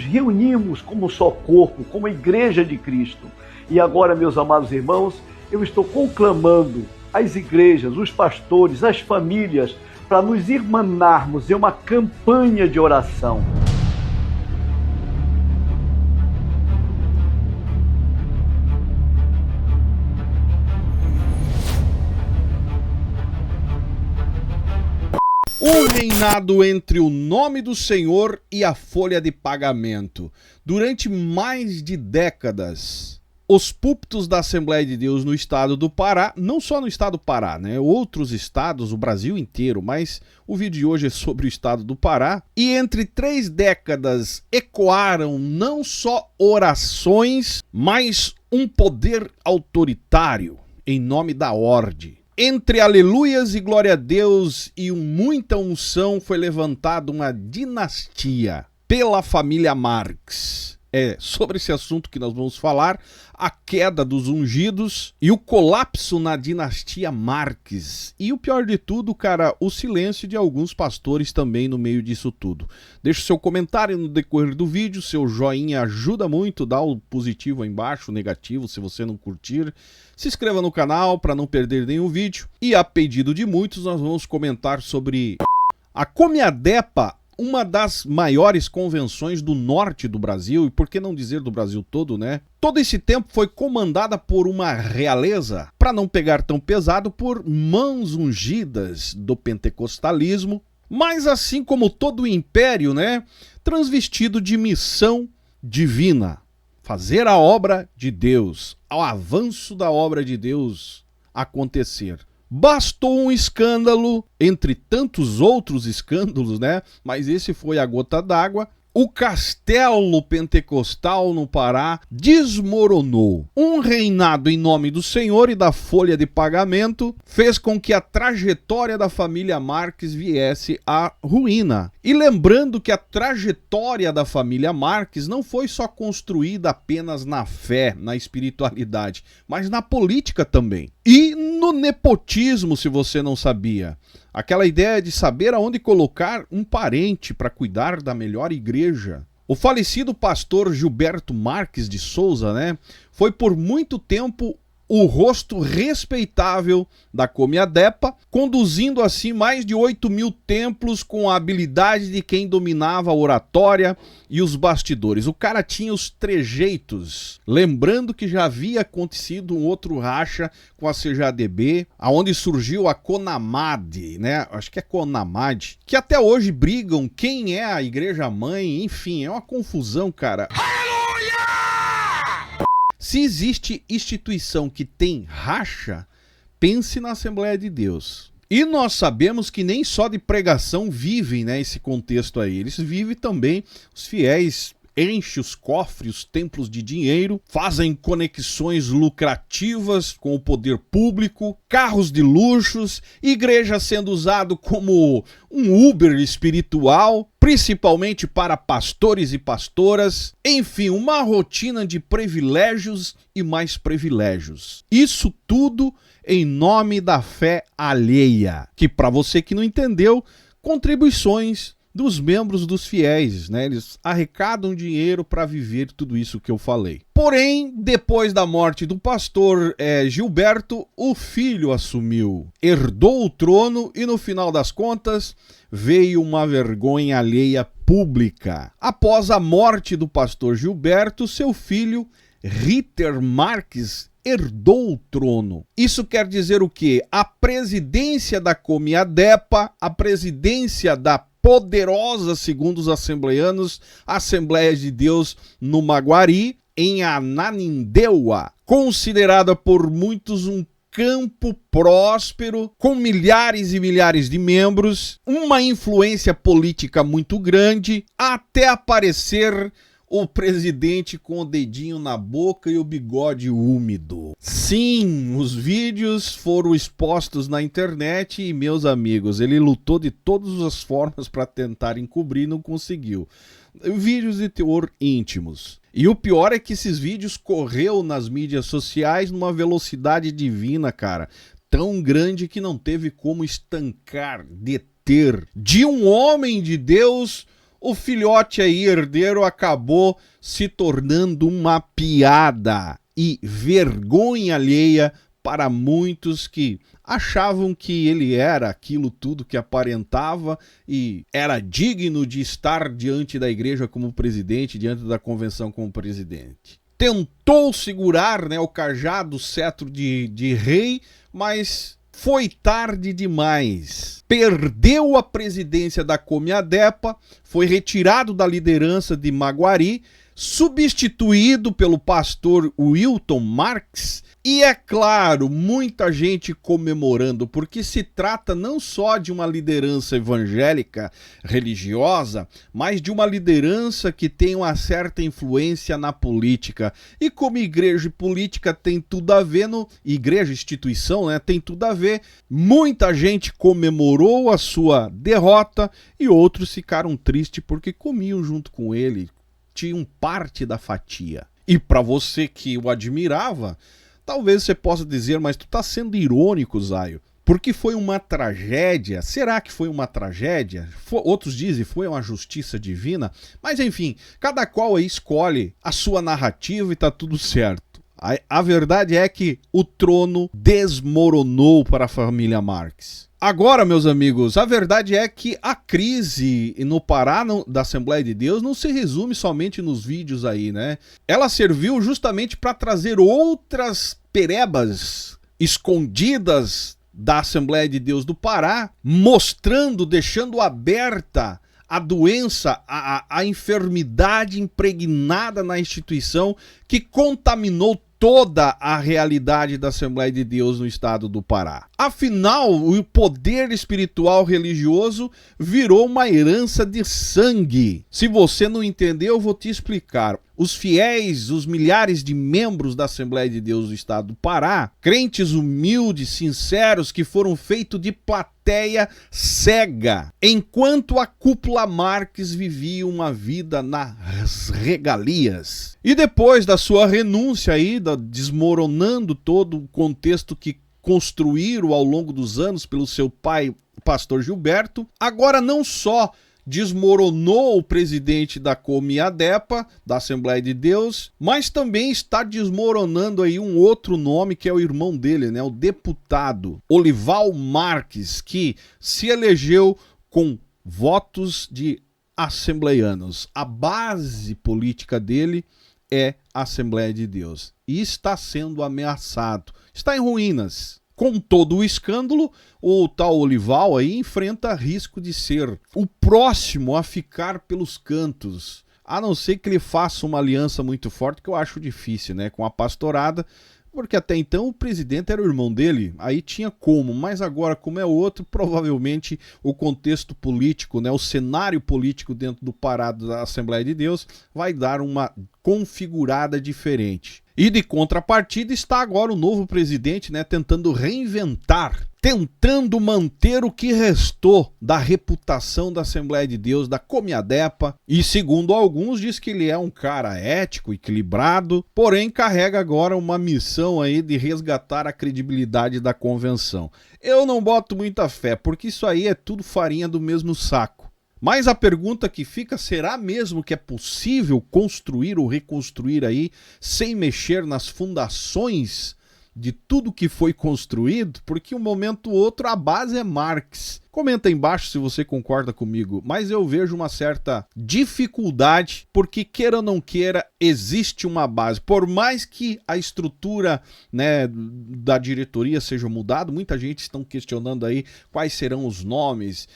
reunimos como só corpo, como igreja de Cristo. E agora, meus amados irmãos, eu estou conclamando as igrejas, os pastores, as famílias, para nos irmanarmos em uma campanha de oração. Um reinado entre o nome do Senhor e a folha de pagamento. Durante mais de décadas, os púlpitos da Assembleia de Deus no estado do Pará, não só no estado do Pará, né? Outros estados, o Brasil inteiro, mas o vídeo de hoje é sobre o estado do Pará. E entre 3 décadas ecoaram não só orações, mas um poder autoritário em nome da ordem. Entre aleluias e glória a Deus e muita unção foi levantada uma dinastia pela família Marques. É sobre esse assunto que nós vamos falar, a queda dos ungidos e o colapso na dinastia Marques. E o pior de tudo, cara, o silêncio de alguns pastores também no meio disso tudo. Deixe seu comentário no decorrer do vídeo, seu joinha ajuda muito, dá o positivo aí embaixo, o negativo se você não curtir. Se inscreva no canal para não perder nenhum vídeo. E a pedido de muitos, nós vamos comentar sobre a Comiadepa, uma das maiores convenções do norte do Brasil, e por que não dizer do Brasil todo, né? Todo esse tempo foi comandada por uma realeza, para não pegar tão pesado, por mãos ungidas do pentecostalismo, mas assim como todo o império, né? Transvestido de missão divina. Fazer a obra de Deus, ao avanço da obra de Deus acontecer. Bastou um escândalo, entre tantos outros escândalos, né? Mas esse foi a gota d'água. O castelo pentecostal no Pará desmoronou. Um reinado em nome do Senhor e da folha de pagamento fez com que a trajetória da família Marques viesse à ruína. E lembrando que a trajetória da família Marques não foi só construída apenas na fé, na espiritualidade, mas na política também. E no nepotismo, se você não sabia. Aquela ideia de saber aonde colocar um parente para cuidar da melhor igreja. O falecido pastor Gilberto Marques de Souza, né, foi por muito tempo o rosto respeitável da Comiadepa, conduzindo assim mais de 8.000 templos com a habilidade de quem dominava a oratória e os bastidores. O cara tinha os trejeitos, lembrando que já havia acontecido um outro racha com a CJDB, aonde surgiu a Conamad, né? Acho que é Conamad, que até hoje brigam quem é a igreja mãe, enfim, é uma confusão, cara. Se existe instituição que tem racha, pense na Assembleia de Deus. E nós sabemos que nem só de pregação vivem, né, esse contexto aí. Eles vivem também, os fiéis enchem os cofres, os templos de dinheiro, fazem conexões lucrativas com o poder público, carros de luxos, igreja sendo usado como um Uber espiritual, principalmente para pastores e pastoras, enfim, uma rotina de privilégios e mais privilégios. Isso tudo em nome da fé alheia, que para você que não entendeu, contribuições dos membros dos fiéis, né? Eles arrecadam dinheiro para viver tudo isso que eu falei. Porém, depois da morte do pastor Gilberto, o filho assumiu, herdou o trono e no final das contas veio uma vergonha alheia pública. Após a morte do pastor Gilberto, seu filho Ritter Marques herdou o trono. Isso quer dizer o quê? A presidência da Comiadepa, a presidência da poderosa, segundo os assembleanos, Assembleia de Deus no Maguari, em Ananindeua, considerada por muitos um campo próspero, com milhares e milhares de membros, uma influência política muito grande, até aparecer o presidente com o dedinho na boca e o bigode úmido. Sim, os vídeos foram expostos na internet e, meus amigos, ele lutou de todas as formas para tentar encobrir e não conseguiu. Vídeos de teor íntimos. E o pior é que esses vídeos correu nas mídias sociais numa velocidade divina, cara, tão grande que não teve como estancar, deter. De um homem de Deus, o filhote aí, herdeiro, acabou se tornando uma piada e vergonha alheia para muitos que achavam que ele era aquilo tudo que aparentava e era digno de estar diante da igreja como presidente, diante da convenção como presidente. Tentou segurar, né, o cajado, o cetro de rei, mas foi tarde demais. Perdeu a presidência da Comiadepa, foi retirado da liderança de Maguari, substituído pelo pastor Wilton Marques. E é claro, muita gente comemorando, porque se trata não só de uma liderança evangélica, religiosa, mas de uma liderança que tem uma certa influência na política. E como igreja e política tem tudo a ver, igreja e instituição, né, tem tudo a ver, muita gente comemorou a sua derrota e outros ficaram tristes porque comiam junto com ele, tinham parte da fatia. E para você que o admirava, talvez você possa dizer, mas tu tá sendo irônico, Zaio, porque foi uma tragédia. Será que foi uma tragédia? Outros dizem que foi uma justiça divina. Mas enfim, cada qual aí escolhe a sua narrativa e tá tudo certo. A verdade é que o trono desmoronou para a família Marques. Agora, meus amigos, a verdade é que a crise no Pará da Assembleia de Deus não se resume somente nos vídeos aí, né? Ela serviu justamente para trazer outras perebas escondidas da Assembleia de Deus do Pará, mostrando, deixando aberta a doença, a enfermidade impregnada na instituição que contaminou toda a realidade da Assembleia de Deus no estado do Pará. Afinal, o poder espiritual religioso virou uma herança de sangue. Se você não entendeu, eu vou te explicar. Os fiéis, os milhares de membros da Assembleia de Deus do estado do Pará, crentes humildes, sinceros, que foram feitos de plateia cega, enquanto a cúpula Marques vivia uma vida nas regalias. E depois da sua renúncia aí, desmoronando todo o contexto que construíram ao longo dos anos pelo seu pai, pastor Gilberto, agora não só desmoronou o presidente da Comiadepa, da Assembleia de Deus, mas também está desmoronando aí um outro nome que é o irmão dele, né, o deputado Olival Marques, que se elegeu com votos de assembleianos. A base política dele é a Assembleia de Deus e está sendo ameaçado, está em ruínas. Com todo o escândalo, o tal Olival aí enfrenta risco de ser o próximo a ficar pelos cantos, a não ser que ele faça uma aliança muito forte, que eu acho difícil, né, com a pastorada, porque até então o presidente era o irmão dele, aí tinha como, mas agora como é outro, provavelmente o contexto político, né, o cenário político dentro do Pará da Assembleia de Deus vai dar uma configurada diferente. E de contrapartida está agora o novo presidente, né, tentando reinventar, tentando manter o que restou da reputação da Assembleia de Deus, da Comiadepa, e segundo alguns diz que ele é um cara ético, equilibrado, porém carrega agora uma missão aí de resgatar a credibilidade da convenção. Eu não boto muita fé, porque isso aí é tudo farinha do mesmo saco. Mas a pergunta que fica, será mesmo que é possível construir ou reconstruir aí sem mexer nas fundações de tudo que foi construído? Porque um momento ou outro a base é Marx. Comenta aí embaixo se você concorda comigo, mas eu vejo uma certa dificuldade, porque queira ou não queira, existe uma base. Por mais que a estrutura, né, da diretoria seja mudada, muita gente está questionando aí quais serão os nomes,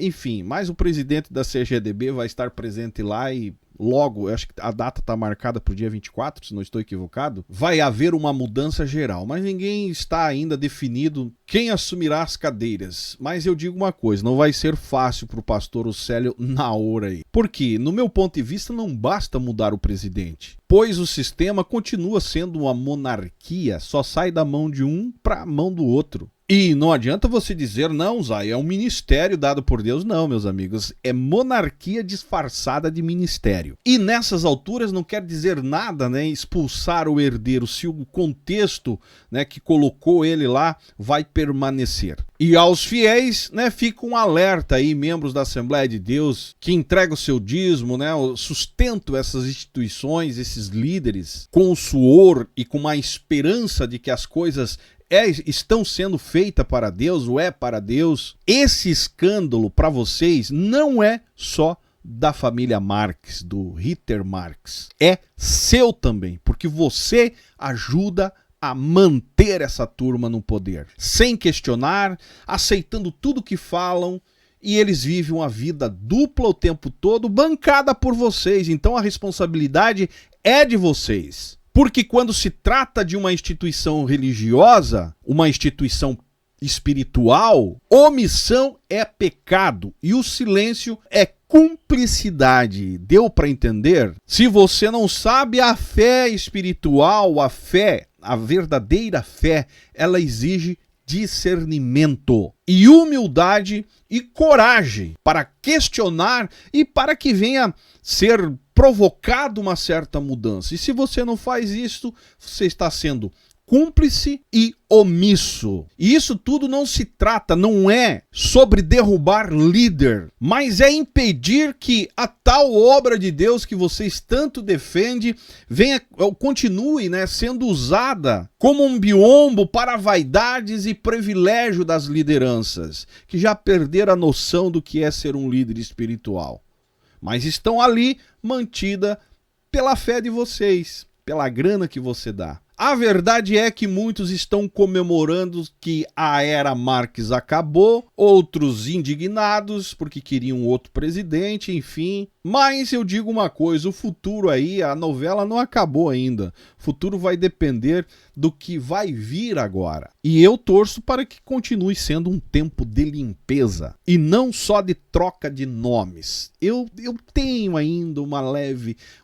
enfim, mas o presidente da CGDB vai estar presente lá e logo, eu acho que a data está marcada para o dia 24, se não estou equivocado, vai haver uma mudança geral, mas ninguém está ainda definido quem assumirá as cadeiras. Mas eu digo uma coisa, não vai ser fácil para o pastor Océlio na hora aí. Porque, no meu ponto de vista, não basta mudar o presidente, pois o sistema continua sendo uma monarquia, só sai da mão de um para a mão do outro. E não adianta você dizer, não, Zay, é um ministério dado por Deus. Não, meus amigos, é monarquia disfarçada de ministério. E nessas alturas não quer dizer nada, né, expulsar o herdeiro, se o contexto, né, que colocou ele lá vai permanecer. E aos fiéis, né, fica um alerta aí, membros da Assembleia de Deus, que entregam o seu dízimo, né, sustentam essas instituições, esses líderes, com o suor e com uma esperança de que as coisas estão sendo feitas para Deus, ou é para Deus. Esse escândalo para vocês não é só da família Marques, do Ritter Marques. É seu também, porque você ajuda a manter essa turma no poder, sem questionar, aceitando tudo que falam, e eles vivem uma vida dupla o tempo todo, bancada por vocês. Então a responsabilidade é de vocês. Porque quando se trata de uma instituição religiosa, uma instituição espiritual, omissão é pecado e o silêncio é cumplicidade. Deu para entender? Se você não sabe, a fé espiritual, a verdadeira fé, ela exige discernimento e humildade e coragem para questionar e para que venha ser provocado uma certa mudança. E se você não faz isso, você está sendo cúmplice e omisso. E isso tudo não se trata, não é sobre derrubar líder, mas é impedir que a tal obra de Deus que vocês tanto defendem continue, né, sendo usada como um biombo para vaidades e privilégio das lideranças, que já perderam a noção do que é ser um líder espiritual. Mas estão ali mantida pela fé de vocês, pela grana que você dá. A verdade é que muitos estão comemorando que a era Marques acabou, outros indignados porque queriam outro presidente, enfim. Mas eu digo uma coisa, o futuro aí, a novela não acabou ainda. O futuro vai depender do que vai vir agora. E eu torço para que continue sendo um tempo de limpeza e não só de troca de nomes. Eu tenho ainda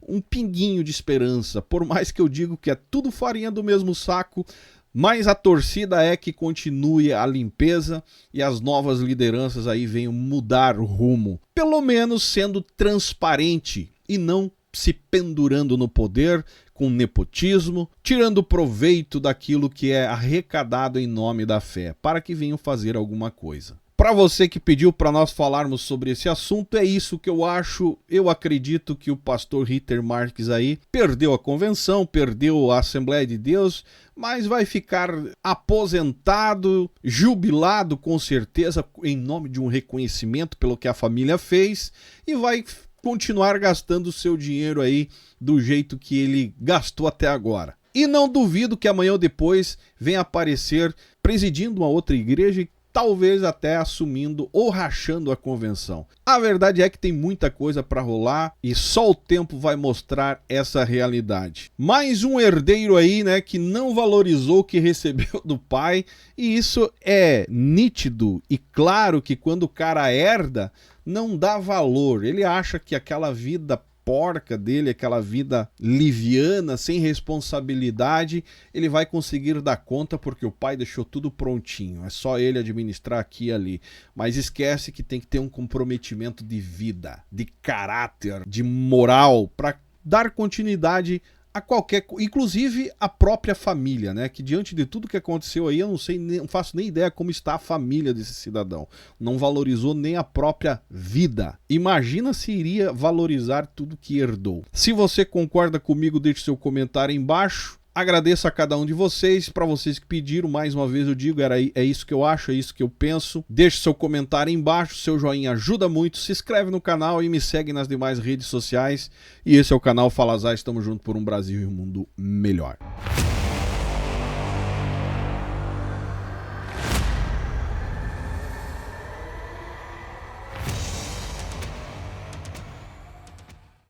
um pinguinho de esperança, por mais que eu digo que é tudo farinha do mesmo saco, mas a torcida é que continue a limpeza e as novas lideranças aí venham mudar o rumo, pelo menos sendo transparente e não se pendurando no poder com nepotismo, tirando proveito daquilo que é arrecadado em nome da fé, para que venham fazer alguma coisa. Para você que pediu para nós falarmos sobre esse assunto, é isso que eu acho. Eu acredito que o pastor Ritter Marques aí perdeu a convenção, perdeu a Assembleia de Deus, mas vai ficar aposentado, jubilado com certeza, em nome de um reconhecimento pelo que a família fez, e vai continuar gastando o seu dinheiro aí do jeito que ele gastou até agora. E não duvido que amanhã ou depois venha aparecer presidindo uma outra igreja e talvez até assumindo ou rachando a convenção. A verdade é que tem muita coisa para rolar e só o tempo vai mostrar essa realidade. Mais um herdeiro aí, né, que não valorizou o que recebeu do pai, e isso é nítido e claro que quando o cara herda, não dá valor. Ele acha que aquela vida porca dele, aquela vida liviana, sem responsabilidade, ele vai conseguir dar conta porque o pai deixou tudo prontinho, é só ele administrar aqui e ali. Mas esquece que tem que ter um comprometimento de vida, de caráter, de moral, para dar continuidade a qualquer, inclusive a própria família, né? Que diante de tudo que aconteceu aí, eu não faço nem ideia como está a família desse cidadão. Não valorizou nem a própria vida. Imagina se iria valorizar tudo que herdou. Se você concorda comigo, deixe seu comentário aí embaixo. Agradeço a cada um de vocês, para vocês que pediram, mais uma vez eu digo, é isso que eu acho, é isso que eu penso. Deixe seu comentário aí embaixo, seu joinha ajuda muito, se inscreve no canal e me segue nas demais redes sociais. E esse é o canal Fala Zay, estamos juntos por um Brasil e um mundo melhor.